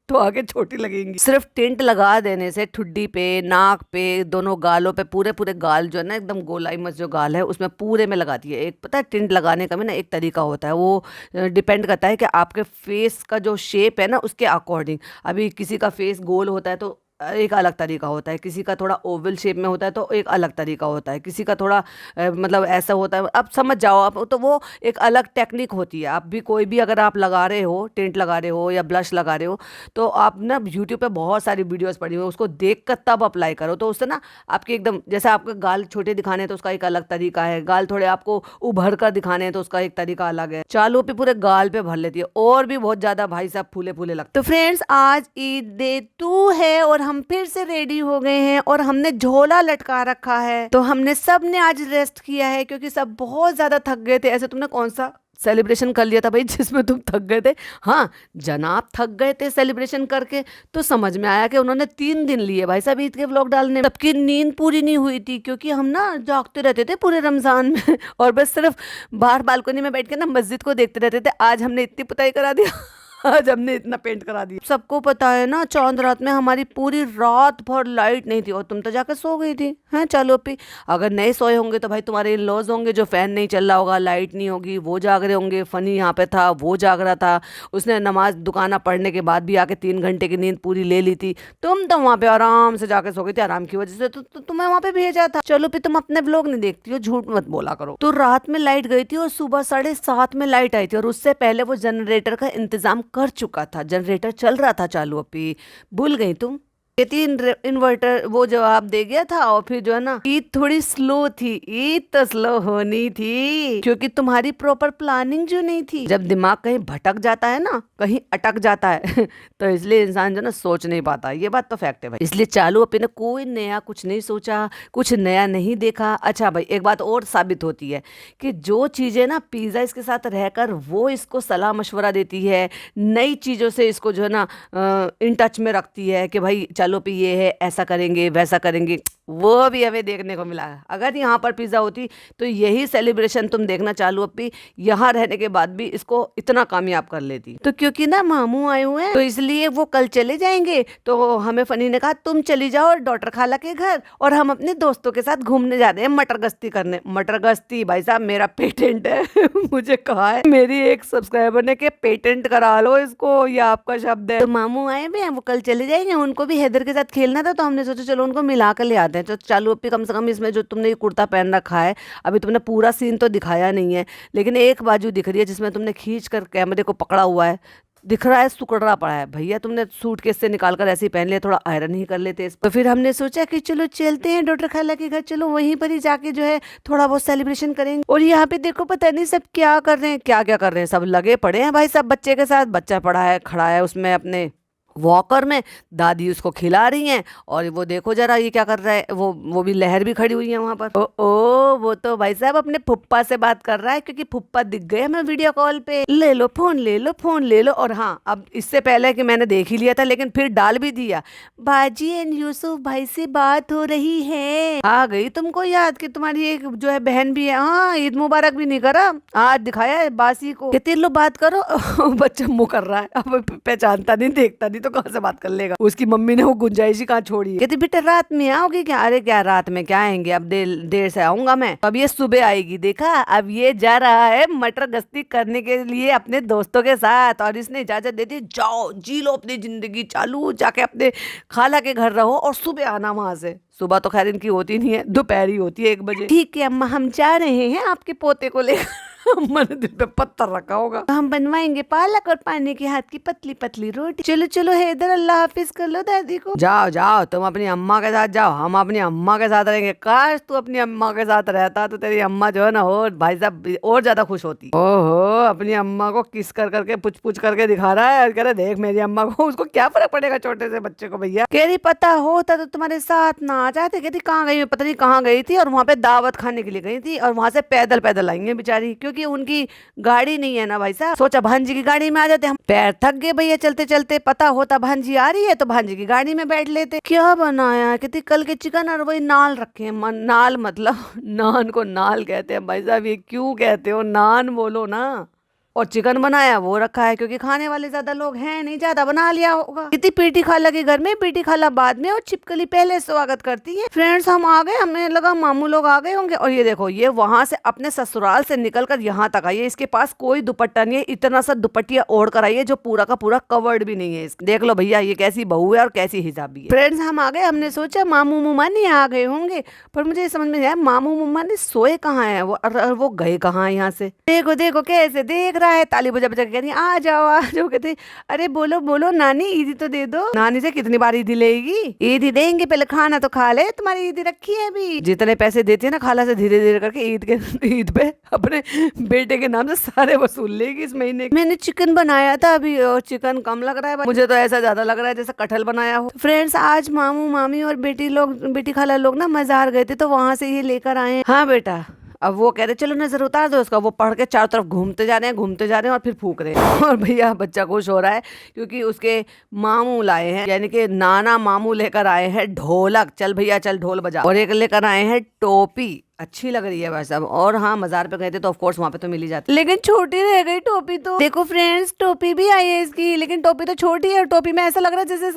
तो आगे छोटी लगेंगी। सिर्फ टिंट लगा देने से ठुड्डी पे, नाक पे, दोनों गालों पे, पूरे पूरे गाल जो है ना एकदम गोलाई मस जो गाल है उसमें पूरे में लगाती है। एक पता है टिंट लगाने का भी ना एक तरीका होता है, वो डिपेंड करता है कि आपके फेस का जो शेप है ना उसके अकॉर्डिंग। अभी किसी का फेस गोल होता है तो एक अलग तरीका होता है, किसी का थोड़ा ओवल शेप में होता है तो एक अलग तरीका होता है, किसी का थोड़ा मतलब ऐसा होता है। अब समझ जाओ आप, तो वो एक अलग टेक्निक होती है। आप भी कोई भी अगर आप लगा रहे हो, टिंट लगा रहे हो या ब्लश लगा रहे हो, तो आप ना यूट्यूब पे बहुत सारी वीडियोस पड़ी हुई है, उसको देख कर तब अप्लाई करो, तो उससे ना आपके एकदम, जैसे आपके गाल छोटे दिखाने हैं तो उसका एक अलग तरीका है, गाल थोड़े आपको उभर कर दिखाने हैं तो उसका एक तरीका अलग है। चालू पे पूरे गाल पे भर लेती है और भी बहुत ज्यादा भाई साहब फूले फूले लगते। तो फ्रेंड्स आज ईद डे 2 है और हम फिर से रेडी हो गए हैं और हमने झोला लटका रखा है। तो हमने सब ने आज रेस्ट किया है क्योंकि सब बहुत ज्यादा थक गए थे। ऐसे तुमने कौन सा सेलिब्रेशन कर लिया था भाई जिसमें तुम थक गए थे? हाँ, जनाब थक गए थे सेलिब्रेशन करके। तो समझ में आया कि उन्होंने 3 दिन लिए भाई साहब ईद के व्लॉग डालने। सबकी नींद पूरी नहीं हुई थी क्योंकि हम ना जागते रहते थे पूरे रमजान में और बस सिर्फ बाहर बालकनी में बैठ के ना मस्जिद को देखते रहते थे। आज हमने इतनी पुताई करा दिया आज हमने इतना पेंट करा दिया। सबको पता है ना, चांद रात में हमारी पूरी रात भर लाइट नहीं थी और तुम तो जाकर सो गई थी। हैं चलो पी, अगर नहीं सोए होंगे तो भाई तुम्हारे इन लॉज होंगे जो फैन नहीं चल रहा होगा, लाइट नहीं होगी, वो जाग रहे होंगे। फनी यहाँ पे था, वो जाग रहा था, उसने नमाज दुकाना पढ़ने के बाद भी आके 3 घंटे की नींद पूरी ले ली थी। तुम तो वहां पे आराम से जाके सो गई थी, आराम की वजह से तो तुम्हें वहां पे भेजा था। चलो पी, तुम अपने व्लॉग नहीं देखती हो, झूठ मत बोला करो। तो रात में लाइट गई थी और सुबह 7:30 में लाइट आई थी, और उससे पहले वो जनरेटर का इंतजाम कर चुका था, जनरेटर चल रहा था चालू। अपी भूल गई तुम? ये तीन इन्वर्टर वो जवाब दे गया था। और फिर जो है ना, ईद थोड़ी स्लो थी। ईद तो स्लो होनी थी क्योंकि तुम्हारी प्रॉपर प्लानिंग जो नहीं थी। जब दिमाग कहीं भटक जाता है ना, कहीं अटक जाता है तो इसलिए इंसान जो ना सोच नहीं पाता। ये बात तो फैक्ट है भाई। इसलिए चालू अपने ने कोई नया कुछ नहीं सोचा, कुछ नया नहीं देखा। अच्छा भाई, एक बात और साबित होती है कि जो चीजें ना पिज्जा इसके साथ रहकर वो इसको सलाह मशवरा देती है, नई चीजों से इसको जो है ना इन टच में रखती है कि भाई चलो भी ये है, ऐसा करेंगे वैसा करेंगे, वो भी हमें देखने को मिला है। अगर यहाँ पर पिज्ज़ा होती तो यही सेलिब्रेशन तुम देखना चालू अपनी यहाँ रहने के बाद भी इसको इतना कामयाब कर लेती। तो क्योंकि ना मामू आए हुए हैं तो इसलिए वो कल चले जाएंगे, तो हमें फनी ने कहा तुम चली जाओ डॉक्टर खाला के घर और हम अपने दोस्तों के साथ घूमने जा रहे हैं, मटर गश्ती करने। मटर गश्ती भाई साहब मेरा पेटेंट है मुझे कहा है मेरी एक सब्सक्राइबर ने कि पेटेंट करा लो इसको, ये आपका शब्द है। तो मामू आए हुए हैं, वो कल चले जाएंगे, उनको भी हैदर के साथ खेलना था, तो हमने सोचा चलो उनको मिला कर ले आते हैं। तो चालू अपनी कम से कम इसमें जो तुमने ये कुर्ता पहन रखा है, अभी तुमने पूरा सीन तो दिखाया नहीं है, लेकिन एक बाजू दिख रही है जिसमें तुमने खींच कर कैमरे को पकड़ा हुआ है, दिख रहा है सुकड़ा पड़ा है। भैया तुमने सूटकेस से निकाल कर ऐसे ही पहन लिया, थोड़ा आयरन ही कर लेते। तो फिर हमने सोचा कि चलो चलते हैं डॉक्टर खाला के घर, चलो वहीं पर ही जाके जो है थोड़ा बहुत सेलिब्रेशन करेंगे। और यहाँ पे देखो पता नहीं सब क्या कर रहे हैं, क्या क्या कर रहे हैं, सब लगे पड़े हैं भाई, सब बच्चे के साथ। बच्चा पड़ा है, खड़ा है उसमें अपने वॉकर में, दादी उसको खिला रही हैं, और वो देखो जरा ये क्या कर रहा है, वो भी लहर भी खड़ी हुई है वहां पर। ओ वो तो भाई साहब अपने फुप्पा से बात कर रहा है, क्योंकि फुप्पा दिख गए हमें वीडियो कॉल पे। ले लो फोन, ले लो फोन, ले लो। और हाँ, अब इससे पहले कि मैंने देख ही लिया था, लेकिन फिर डाल भी दिया, बाजी एंड यूसुफ भाई से बात हो रही है। आ गई तुमको याद कि तुम्हारी एक जो है बहन भी है। हाँ, ईद मुबारक भी नहीं करा, आज दिखाया है बासी को कि तेरे लो बात करो बच्चा मुँह कर रहा है, अब पहचानता नहीं, देखता नहीं तो कहाँ से बात कर लेगा। उसकी मम्मी ने वो गुंजाइश ही कहाँ छोड़ी है। कहती बेटा रात में आओगी क्या? अरे क्या रात में क्या आएंगे, अब देर से आऊंगा मैं। अब ये सुबह आएगी, देखा अब ये जा रहा है मटर गश्ती करने के लिए अपने दोस्तों के साथ, और इसने इजाजत दे दी जाओ जी लो अपनी जिंदगी चालू, जाके अपने खाला के घर रहो और सुबह आना वहां से। सुबह तो खैर इनकी होती नहीं है, दोपहर ही होती है 1 बजे। ठीक है अम्मा, हम जा रहे हैं आपके पोते को लेकर। अम्मा ने दिल पे पत्थर रखा होगा। हम बनवाएंगे पालक और पानी के हाथ की पतली पतली रोटी। चलो चलो हैदर, अल्लाह हाफिज कर लो दादी को। जाओ जाओ तुम अपनी अम्मा के साथ जाओ, हम अपनी अम्मा के साथ रहेंगे। काश तू अपनी अम्मा के साथ रहता तो तेरी अम्मा जो है ना और भाई साहब और ज्यादा खुश होती। ओहो, अपनी अम्मा को किस कर करके पुछ पुछ करके दिखा रहा है, कह रहा देख मेरी अम्मा को, उसको क्या फर्क पड़ेगा छोटे से बच्चे को। भैया कह रही पता होता तो तुम्हारे साथ ना आ जाते। कहती कहाँ गई, पता नहीं कहाँ गई थी, और वहां पे दावत खाने के लिए गई थी, और वहां से पैदल पैदल आई है बेचारी, क्योंकि उनकी गाड़ी नहीं है ना भाई साहब। सोचा भांजी की गाड़ी में आ जाते, हम पैर थक गए भैया चलते चलते, पता होता भांजी आ रही है तो भांजी की गाड़ी में बैठ लेते। क्या बनाया, कहती कल के चिकन और वही नाल रखे हैं। नाल मतलब नान को नाल कहते हैं भाई साहब, ये क्यों कहते हो, नान बोलो ना। और चिकन बनाया वो रखा है, क्योंकि खाने वाले ज्यादा लोग हैं नहीं, ज्यादा बना लिया होगा। इतनी पीटी खाला के घर में, पीटी खाला बाद में और छिपकली पहले स्वागत करती है। फ्रेंड्स हम आ गए, हमें लगा मामू लोग आ गए होंगे, और ये देखो ये वहां से अपने ससुराल से निकलकर यहाँ तक आई है। इसके पास कोई दुपट्टा नहीं है, इतना सा दुपट्टिया ओढ़ कर आई है जो पूरा का पूरा कवर्ड भी नहीं है। देख लो भैया ये कैसी बहू है और कैसी हिजाबी है। फ्रेंड्स हम आ गए, हमने सोचा मामू मुमानी आ गए होंगे, पर मुझे समझ में आया मामू मुमानी सोए कहाँ है, वो गए कहाँ यहाँ से। देखो देखो कैसे देख है, ताली बजा बजा कह रही आ जाओ। कहते अरे बोलो बोलो नानी ईदी तो दे दो। नानी से कितनी बार ईदी लेगी, ईदी देंगे, पहले खाना तो खा ले, तुम्हारी ईदी रखी है अभी। जितने पैसे देती है ना खाला से धीरे धीरे करके ईद पे अपने बेटे के नाम से सारे वसूल लेगी इस महीने। मैंने चिकन बनाया था अभी, और चिकन कम लग रहा है मुझे तो, ऐसा ज्यादा लग रहा है जैसे कटहल बनाया हो। फ्रेंड्स आज मामू मामी और बेटी खाला लोग ना मजार गए थे, तो वहां से ये लेकर आए। हाँ बेटा, अब वो कह रहे चलो नजर उतार दो उसका, वो पढ़ के चारों तरफ घूमते जा रहे हैं और फिर फूक रहे हैं। और भैया बच्चा खुश हो रहा है क्योंकि उसके मामू लाए हैं, यानी कि नाना मामू लेकर आए हैं ढोलक। चल भैया चल ढोल बजा। और एक लेकर आए हैं टोपी। अच्छी लग रही है भाई साहब। और हाँ, मजार पे गए थे तो ऑफ कोर्स वहां पे तो मिल ही जाती, लेकिन छोटी रह गई टोपी। तो देखो फ्रेंड्स, टोपी भी आई है इसकी, लेकिन टोपी तो छोटी है और टोपी में ऐसा लग रहा है जैसे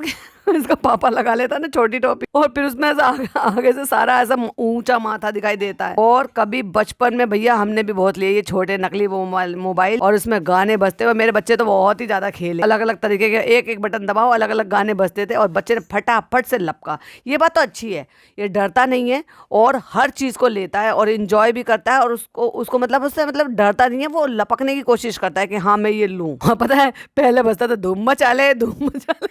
इसका पापा लगा लेता ना छोटी टोपी, और फिर उसमें ऐसा आगे से सारा ऐसा ऊंचा माथा दिखाई देता है। और कभी बचपन में भैया हमने भी बहुत लिए ये छोटे नकली मोबाइल, और उसमें गाने बजते हुए। मेरे बच्चे तो बहुत ही ज्यादा खेले, अलग अलग तरीके के, एक एक बटन दबाओ अलग अलग गाने बजते थे, और बच्चे ने फटाफट से लपका। ये बात तो अच्छी है, ये डरता नहीं है और हर चीज को लेता है और इंजॉय भी करता है, और उसको उसको मतलब उससे मतलब डरता नहीं है, वो लपकने की कोशिश करता है कि हाँ मैं ये लूं। हाँ, पता है पहले बजता था धूम मचाले धूम मचाले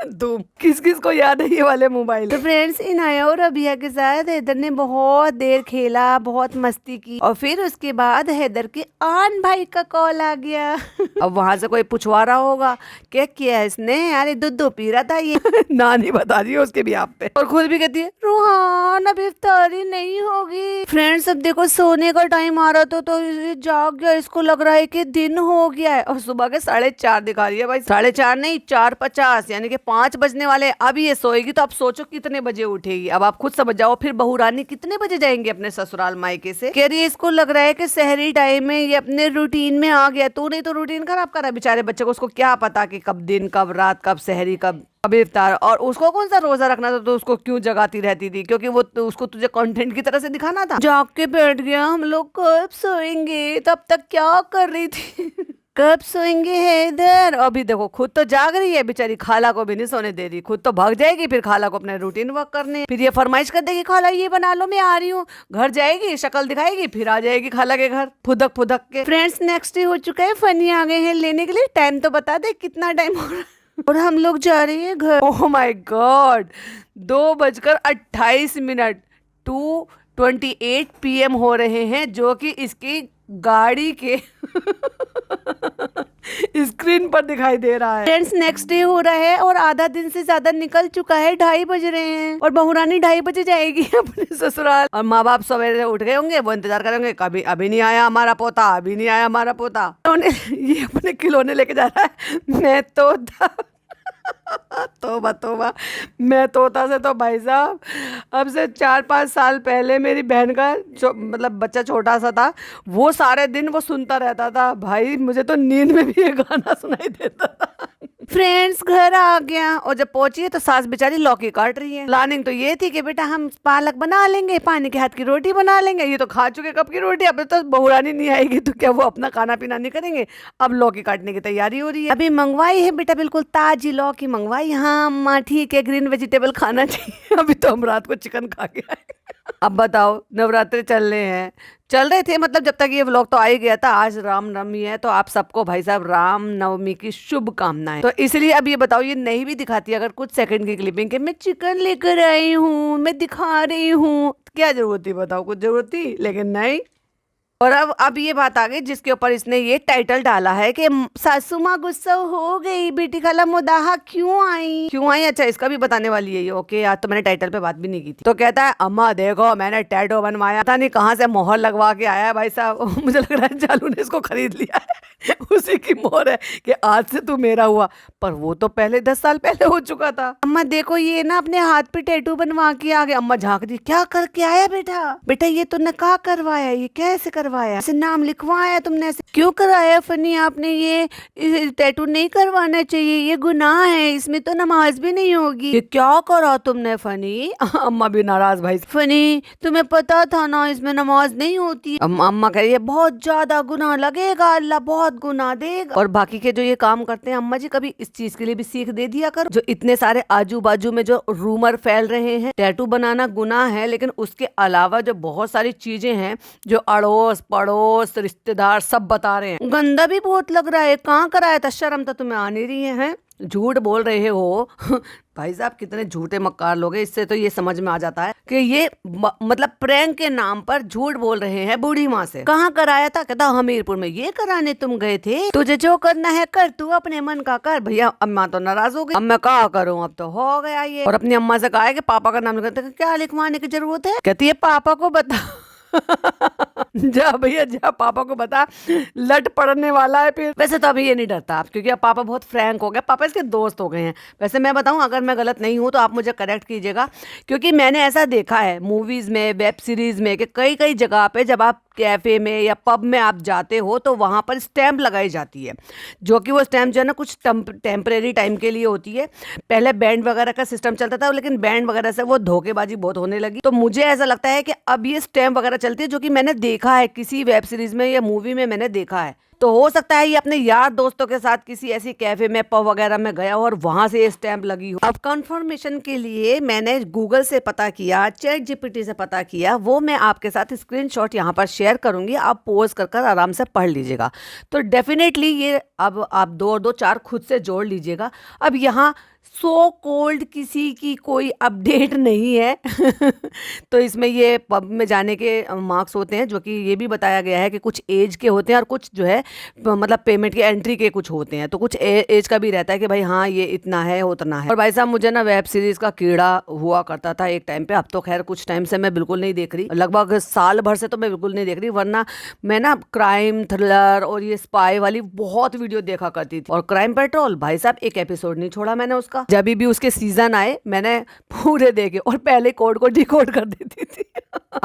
धूम। किस किस को याद है ये वाले मोबाइल। तो फ्रेंड्स, इनाया और अबिया के साथ हैदर ने बहुत देर खेला, बहुत मस्ती की, और फिर उसके बाद हैदर के आन भाई का कॉल आ गया। अब वहां से कोई पूछवा रहा होगा क्या किया इसने, यार दूध पी रहा था ये। नानी बता रही है उसके भी आप पे, और खुद भी कहती है रूहान अब इफ्तारी नहीं होगी। फ्रेंड्स, अब देखो सोने का टाइम आ रहा था तो ये जाग गया, इसको लग रहा है कि दिन हो गया है, और सुबह के 4:30 दिखा रही है भाई। 4:30 नहीं, 4:50, यानी कि 5 बजने वाले। अब ये सोएगी तो अब सोचो कितने बजे उठेगी। अब आप खुद समझ जाओ फिर बहू रानी कितने बजे जाएंगे अपने ससुराल मायके से। कह रही है इसको लग रहा है कि शहरी टाइम में ये अपने रूटीन में आ गया। तू नहीं तो रूटीन खराब करा बेचारे बच्चे को, उसको क्या पता कि कब दिन कब रात कब शहरी कब इफ्तार। और उसको कौन सा रोजा रखना था, तो उसको क्यों जगाती रहती थी, क्योंकि वो तो उसको तुझे कंटेंट की तरह से दिखाना था। जाग के बैठ गया, हम लोग कब सोएंगे, तब तक क्या कर रही थी। कब सोएंगे हैदर। अभी देखो खुद तो जाग रही है बेचारी, खाला को भी नहीं सोने दे रही, खुद तो भाग जाएगी फिर खाला को अपने रूटीन वर्क करने, फिर ये फरमाइश कर देगी खाला ये बना लो मैं आ रही हूँ। घर जाएगी, शक्ल दिखाएगी, फिर आ जाएगी खाला के घर फुदक फुदक के। फ्रेंड्स, नेक्स्ट डे हो चुका है, फनी आ गए हैं लेने के लिए। टाइम तो बता दे कितना टाइम हो रहा है। और हम लोग जा रहे हैं घर। ओह माय गॉड, 2:28, 2:28 PM हो रहे हैं, जो कि इसकी गाड़ी के स्क्रीन पर दिखाई दे रहा है। फ्रेंड्स, नेक्स्ट डे हो रहा है और आधा दिन से ज्यादा निकल चुका है, 2:30 बज रहे हैं, और बहुरानी 2:30 बजे जाएगी अपने ससुराल। और माँ बाप सवेरे उठ गए होंगे, वो इंतजार करेंगे कभी अभी नहीं आया हमारा पोता, अभी नहीं आया हमारा पोता। ये अपने खिलौने लेके जा रहा है। मैं तो तोबा तोबा, मैं तोता से तो भाई साहब अब से 4-5 साल पहले मेरी बहन का मतलब बच्चा छोटा सा था, वो सारे दिन वो सुनता रहता था भाई, मुझे तो नींद में भी ये गाना सुनाई देता था। फ्रेंड्स, घर आ गया और जब पहुंची है तो सास बेचारी लौकी काट रही है। प्लानिंग तो ये थी कि बेटा हम पालक बना लेंगे, पानी के हाथ की रोटी बना लेंगे, ये तो खा चुके कब की रोटी, अब तो बहुरानी नहीं आएगी तो क्या वो अपना खाना पीना नहीं करेंगे। अब लौकी काटने की तैयारी हो रही है। अभी मंगवाई है बेटा, बिल्कुल ताजी लौकी मंगवाई। हाँ अम्मा ठीक है, ग्रीन वेजिटेबल खाना चाहिए। अभी तो हम रात को चिकन खा के आए। अब बताओ, नवरात्रे चल रहे थे, मतलब जब तक ये व्लॉग तो आ ही गया था। आज रामनवमी है तो आप सबको भाई साहब राम नवमी की शुभकामनाएं। तो इसलिए अब ये बताओ, ये नहीं भी दिखाती अगर कुछ सेकंड की क्लिपिंग के मैं चिकन लेकर आई हूँ, मैं दिखा रही हूँ, क्या जरूरत थी बताओ, कुछ जरूरत थी, लेकिन नहीं। और अब ये बात आ गई जिसके ऊपर इसने ये टाइटल डाला है कि सासू माँ गुस्सा हो गई, बेटी खाला मुदाहा क्यों आई। अच्छा, इसका भी बताने वाली है ये। ओके यार, तो मैंने टाइटल पे बात भी नहीं की थी। तो कहता है अम्मा देखो मैंने टैटू बनवाया, पता नहीं कहाँ से मोहर लगवा के आया है भाई साहब। मुझे लग रहा है जालू ने इसको खरीद लिया है। उसी की मोहर है कि आज से तू मेरा हुआ, पर वो तो पहले 10 साल पहले हो चुका था। अम्मा देखो ये ना अपने हाथ पे टैटू बनवा के आ गया। अम्मा झांक दी, क्या करके आया बेटा ये तो नकाह करवाया, ये कैसे करवाया, ऐसे नाम लिखवाया तुमने, ऐसे क्यों कराया फनी आपने, ये टैटू नहीं करवाना चाहिए, ये गुनाह है, इसमें तो नमाज भी नहीं होगी। ये क्या करा तुमने फनी। अम्मा भी नाराज भाई, फनी तुम्हें पता था ना इसमें नमाज नहीं होती। अम्मा कह रही है बहुत ज्यादा गुनाह लगेगा, अल्लाह बहुत गुनाह देगा। और बाकी के जो ये काम करते हैं अम्मा जी, कभी इस चीज के लिए भी सीख दे दिया कर। जो इतने सारे आजू बाजू में जो रूमर फैल रहे हैं, टैटू बनाना गुनाह है, लेकिन उसके अलावा जो बहुत सारी चीजें हैं जो अड़ोस पड़ोस रिश्तेदार सब बता रहे हैं, गंदा भी बहुत लग रहा है। कहाँ कराया था, शर्म तो तुम्हें आ नहीं रही है। झूठ बोल रहे हो। भाई साहब कितने झूठे मक्कार लोग हैं। इससे तो ये समझ में आ जाता है कि ये मतलब प्रैंक के नाम पर झूठ बोल रहे हैं बूढ़ी माँ से। कहाँ कराया था, कहता हमीरपुर में। ये कराने तुम गए थे, तुझे जो करना है कर, तू अपने मन का कर। भैया अम्मा तो नाराज हो गई, अब मैं क्या करूँ, अब तो हो गया ये। और अपनी अम्मा से कहा है कि पापा का नाम लिखवाते, क्या लिखवाने की जरूरत है, कहती है पापा को बता। जा भैया जा, पापा को बता, लट पड़ने वाला है फिर। वैसे तो अभी ये नहीं डरता आप, क्योंकि अब पापा बहुत फ्रैंक हो गए, पापा इसके दोस्त हो गए हैं। वैसे मैं बताऊं, अगर मैं गलत नहीं हूं तो आप मुझे करेक्ट कीजिएगा, क्योंकि मैंने ऐसा देखा है मूवीज में, वेब सीरीज में, कि कई कई जगह पे जब आप कैफे में या पब में आप जाते हो तो वहां पर स्टैंप लगाई जाती है, जो कि वो स्टैंप जो है ना कुछ टेम्परेरी टाइम के लिए होती है। पहले बैंड वगैरह का सिस्टम चलता था, लेकिन बैंड वगैरह से वो धोखेबाजी बहुत होने लगी। तो मुझे ऐसा लगता है कि अब ये स्टैंप वगैरह चलती है, जो कि मैंने देखा है किसी वेब सीरीज में या मूवी में, मैंने देखा है। तो हो सकता है ये अपने यार दोस्तों के साथ किसी ऐसी कैफे में, पब वगैरह में गया हो और वहां से ये स्टैंप लगी हो। अब कंफर्मेशन के लिए मैंने गूगल से पता किया, चैट जीपीटी से पता किया, वो मैं आपके साथ स्क्रीनशॉट यहाँ पर शेयर करूंगी, आप पोज कर आराम से पढ़ लीजिएगा। तो डेफिनेटली ये अब आप दो और दो चार खुद से जोड़ लीजिएगा। अब यहाँ सो कोल्ड किसी की कोई अपडेट नहीं है तो इसमें ये पब में जाने के मार्क्स होते हैं, जो कि ये भी बताया गया है कि कुछ एज के होते हैं और कुछ जो है मतलब पेमेंट के एंट्री के कुछ होते हैं। तो कुछ एज का भी रहता है कि भाई हाँ ये इतना है उतना है। और भाई साहब मुझे ना वेब सीरीज का कीड़ा हुआ करता था एक टाइम पे, अब तो खैर कुछ टाइम से मैं बिल्कुल नहीं देख रही, लगभग साल भर से तो मैं बिल्कुल नहीं देख रही। वरना मैं ना क्राइम थ्रिलर और ये स्पाई वाली बहुत वीडियो देखा करती थी। और क्राइम पेट्रोल भाई साहब एक एपिसोड नहीं छोड़ा मैंने उसका, जब भी उसके सीजन आए मैंने पूरे देखे और पहले कोड को डिकोड कर देती थी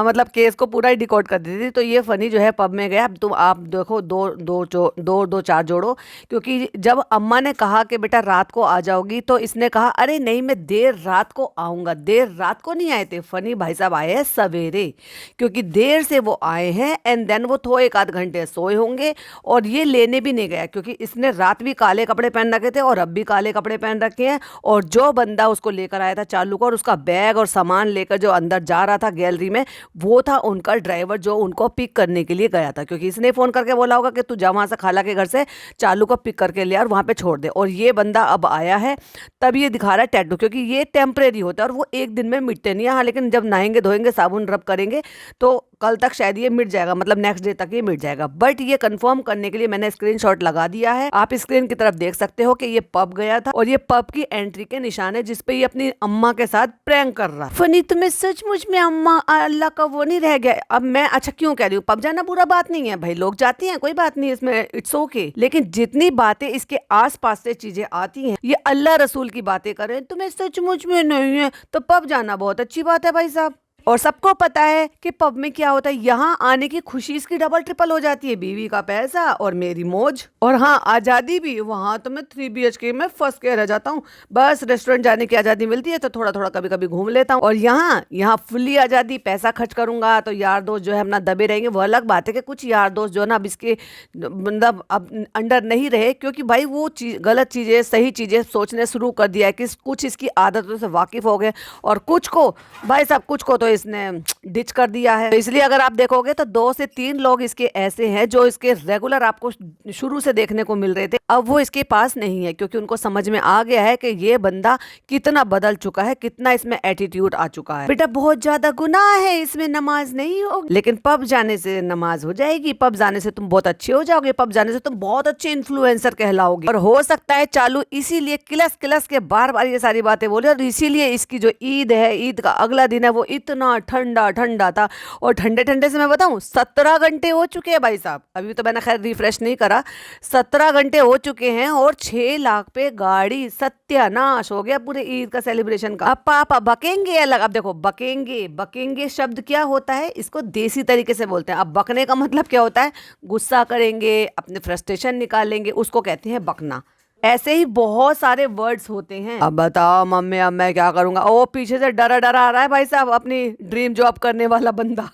मतलब केस को पूरा ही डिकोड कर देती थी। तो ये फनी जो है पब में गया, अब तुम आप देखो दो चार जोड़ो, क्योंकि जब अम्मा ने कहा कि बेटा रात को आ जाओगी, तो इसने कहा अरे नहीं मैं देर रात को आऊंगा। देर रात को नहीं आए थे फनी भाई साहब, आए हैं सवेरे, क्योंकि देर से वो आए हैं एंड देन वो थो एक आध घंटे सोए होंगे और ये लेने भी नहीं गया, क्योंकि इसने रात भी काले कपड़े पहन रखे थे और अब भी काले कपड़े पहन रखे हैं। और जो बंदा उसको लेकर आया था चालू को, और उसका बैग और सामान लेकर जो अंदर जा रहा था गैलरी में, वो था उनका ड्राइवर जो उनको पिक करने के लिए गया था, क्योंकि इसने फोन करके बोला होगा कि तू जा वहां से खाला के घर से चालू को पिक करके ले और वहां पे छोड़ दे। और ये बंदा अब आया है, तब ये दिखा रहा है टैटू, क्योंकि ये टेम्परेरी होता है और वो एक दिन में मिटते नहीं है। हाँ, लेकिन जब नहाएंगे धोएंगे साबुन रब करेंगे तो कल तक शायद ये मिट जाएगा, मतलब नेक्स्ट डे तक ये मिट जाएगा। बट ये कंफर्म करने के लिए मैंने स्क्रीनशॉट लगा दिया है, आप स्क्रीन की तरफ देख सकते हो कि ये पब गया था और ये पब की एंट्री के निशान है जिसपे ये अपनी अम्मा के साथ प्रैंक कर रहा है। फनी तुम्हें सचमुच में अम्मा अल्लाह का वो नहीं रह गया। अब मैं अच्छा क्यों कह रही हूँ, पब जाना बुरा बात नहीं है भाई, लोग जाती हैं कोई बात नहीं इसमें, इट्स ओके। लेकिन जितनी बातें इसके आस पास से चीजें आती हैं, ये अल्लाह रसूल की बातें कर रहे हैं, तुम्हें सचमुच में नहीं है, तो पब जाना बहुत अच्छी बात है भाई साहब। और सबको पता है कि पब में क्या होता है, यहाँ आने की खुशी इसकी डबल ट्रिपल हो जाती है, बीवी का पैसा और मेरी मौज, और हाँ आज़ादी भी। वहाँ तो मैं 3 BHK में फंस के रह जाता हूँ, बस रेस्टोरेंट जाने की आज़ादी मिलती है तो थोड़ा थोड़ा कभी कभी घूम लेता हूँ। और यहाँ फुल्ली आज़ादी, पैसा खर्च करूंगा तो यार दोस्त जो है अपना दबे रहेंगे। वो अलग बात है कि कुछ यार दोस्त जो है ना अब इसके मतलब अब अंडर नहीं रहे, क्योंकि भाई वो गलत चीज़ें सही चीज़ें सोचने शुरू कर दिया है कि कुछ इसकी आदतों से वाकिफ हो गए, और कुछ को भाई साहब कुछ को तो इसने डिच कर दिया है। तो इसलिए अगर आप देखोगे तो 2 से 3 लोग इसके ऐसे हैं जो इसके रेगुलर आपको शुरू से देखने को मिल रहे थे, अब वो इसके पास नहीं है, क्योंकि उनको समझ में आ गया है कि ये बंदा कितना बदल चुका है, कितना इसमें एटीट्यूड आ चुका है। बेटा बहुत ज्यादा गुनाह है इसमें, नमाज नहीं होगी, लेकिन पब जाने से नमाज हो जाएगी, पब जाने से तुम बहुत अच्छे हो जाओगे, पब जाने से तुम बहुत अच्छे इन्फ्लुएंसर कहलाओगे। और हो सकता है चालू इसीलिए किलस के बार बार ये सारी बातें बोले, और इसीलिए इसकी जो ईद है, ईद का अगला दिन है, वो इतना ठंडा था। और ठंडे ठंडे से मैं बताऊं 17 घंटे हो चुके हैं भाई साहब, अभी तो मैंने खैर रिफ्रेश नहीं करा, 17 घंटे हो चुके हैं और 6 लाख पे गाड़ी, सत्यानाश हो गया पूरे ईद का सेलिब्रेशन का। अब पापा बकेंगे अलग। अब देखो बकेंगे शब्द क्या होता है, इसको देसी तरीके से बोलते हैं। अब बकने का मतलब क्या होता है, गुस्सा करेंगे, अपने फ्रस्ट्रेशन निकालेंगे, उसको कहते हैं बकना। ऐसे ही बहुत सारे वर्ड्स होते हैं। अब बताओ मम्मी अब मैं क्या करूंगा, ओ पीछे से डरा आ रहा है भाई साहब अपनी ड्रीम जॉब करने वाला बंदा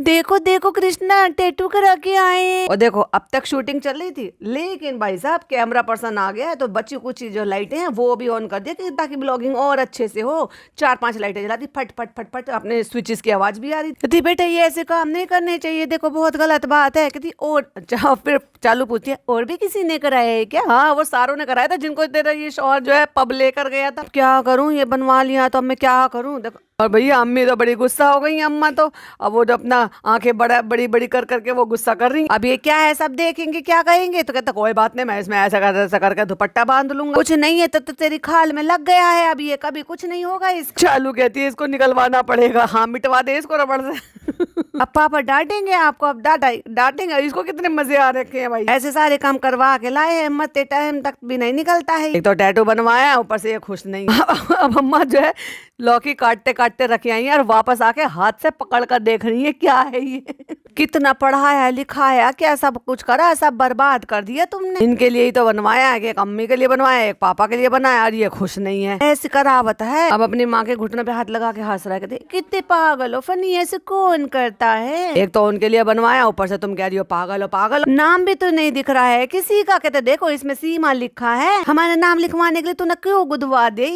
देखो कृष्णा टैटू करा के आए। और देखो अब तक शूटिंग चल रही थी, लेकिन भाई साहब कैमरा पर्सन आ गया है तो बच्ची कुछ जो लाइटें हैं वो भी ऑन कर दिया ताकि ब्लॉगिंग और अच्छे से हो। 4-5 लाइटें जला दी, फट फट फट फट, अपने स्विचेस की आवाज भी आ रही थी। बेटा ये ऐसे काम नहीं करने चाहिए, देखो बहुत गलत बात है। कहती और फिर चालू पूछती है और भी किसी ने कराया है क्या? हाँ वो सारों ने कराया था जिनको तेरा ये शौहर जो है पब लेकर गया था। क्या करूं, ये बनवा लिया तो अब मैं क्या करूं। देखो और भैया अम्मी तो बड़ी गुस्सा हो गई, अम्मा तो अब वो जो अपना आंखें बड़ी कर करके वो गुस्सा कर रही। अब ये क्या है, सब देखेंगे क्या कहेंगे। तो कहता कोई बात नहीं, मैं इसमें ऐसा करके दुपट्टा बांध लूंगा, कुछ नहीं है तो तेरी खाल में लग गया है, अब ये कभी कुछ नहीं होगा। इस चालू कहती है इसको निकलवाना पड़ेगा। हाँ मिटवा दे इसको रबड़ से अब पापा डांटेंगे आपको, अब डांटेंगे। इसको कितने मजे आ रखे हैं भाई, ऐसे सारे काम करवा के लाए हैं, मत टाइम तक भी नहीं निकलता है। एक तो टैटू बनवाया, ऊपर से ये खुश नहीं। अब अम्मा जो है लौकी काटते काटते रखी आई है और वापस आके हाथ से पकड़ कर देख रही है क्या है ये। कितना पढ़ाया लिखाया, क्या सब कुछ करा, सब बर्बाद कर दिया तुमने। इनके लिए ही तो बनवाया है, एक अम्मी के लिए बनवाया, एक पापा के लिए बनाया, और ये खुश नहीं है। ऐसी करावत है। अब अपनी माँ के घुटने पे हाथ लगा के हंस रहा है, कितने पागल हो फनी, ऐसे कौन करता है। एक तो उनके लिए बनवाया, ऊपर से तुम कह रही हो पागल हो पागल हो। नाम भी तो नहीं दिख रहा है किसी का। कहते देखो इसमें सीमा लिखा है, हमारा नाम लिखवाने के लिए तूने क्यों गुदवा दे।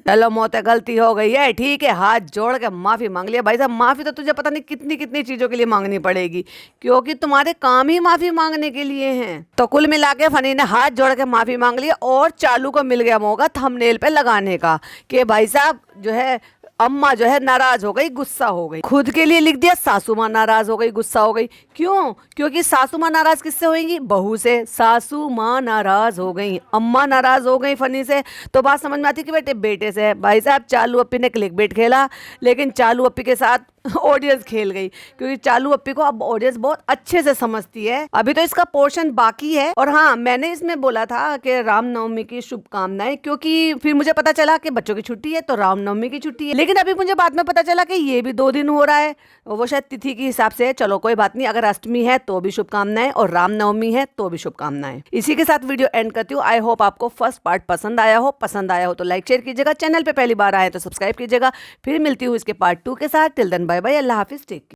चलो मोते गलती हो गई है, ठीक है, हाथ जोड़ के माफी मांग लिया। भाई साहब माफी तो तुझे पता नहीं कितनी कितनी चीजों के लिए मांगनी पड़ेगी, क्योंकि तुम्हारे काम ही माफी मांगने के लिए हैं। तो कुल मिला के फनी ने हाथ जोड़ के माफी मांग लिया, और चालू को मिल गया मौका थंबनेल पे लगाने का कि भाई साहब जो है अम्मा जो है नाराज हो गई, गुस्सा हो गई। खुद के लिए लिख दिया सासू माँ नाराज हो गई, गुस्सा हो गई। क्यों? क्योंकि सासू माँ नाराज किससे होंगी? बहू से। सासू माँ नाराज हो गई, अम्मा नाराज हो गई फनी से। तो बात समझ में आती कि बेटे से है। भाई साहब चालू अप्पी ने क्लिकबेट खेला, लेकिन चालू अप्पी के साथ ऑडियंस खेल गई, क्योंकि चालू अप्पी को अब ऑडियंस बहुत अच्छे से समझती है। अभी तो इसका पोर्शन बाकी है। और हाँ, मैंने इसमें बोला था कि रामनवमी की शुभकामनाएं, क्योंकि फिर मुझे पता चला कि बच्चों की छुट्टी है तो रामनवमी की छुट्टी है। लेकिन अभी मुझे बाद में पता चला कि ये भी 2 दिन हो रहा है, वो शायद तिथि के हिसाब से। चलो कोई बात नहीं, अगर अष्टमी है तो भी शुभकामनाएं और रामनवमी है तो भी शुभकामनाएं। इसी के साथ वीडियो एंड करती हूँ। आई होप आपको फर्स्ट पार्ट पसंद आया हो तो लाइक शेयर कीजिएगा, चैनल पे पहली बार आए तो सब्सक्राइब कीजिएगा। फिर मिलती हूँ इसके पार्ट 2 के साथ। टिल देन बाय बाय, अल्लाह हाफिज, टेक केयर।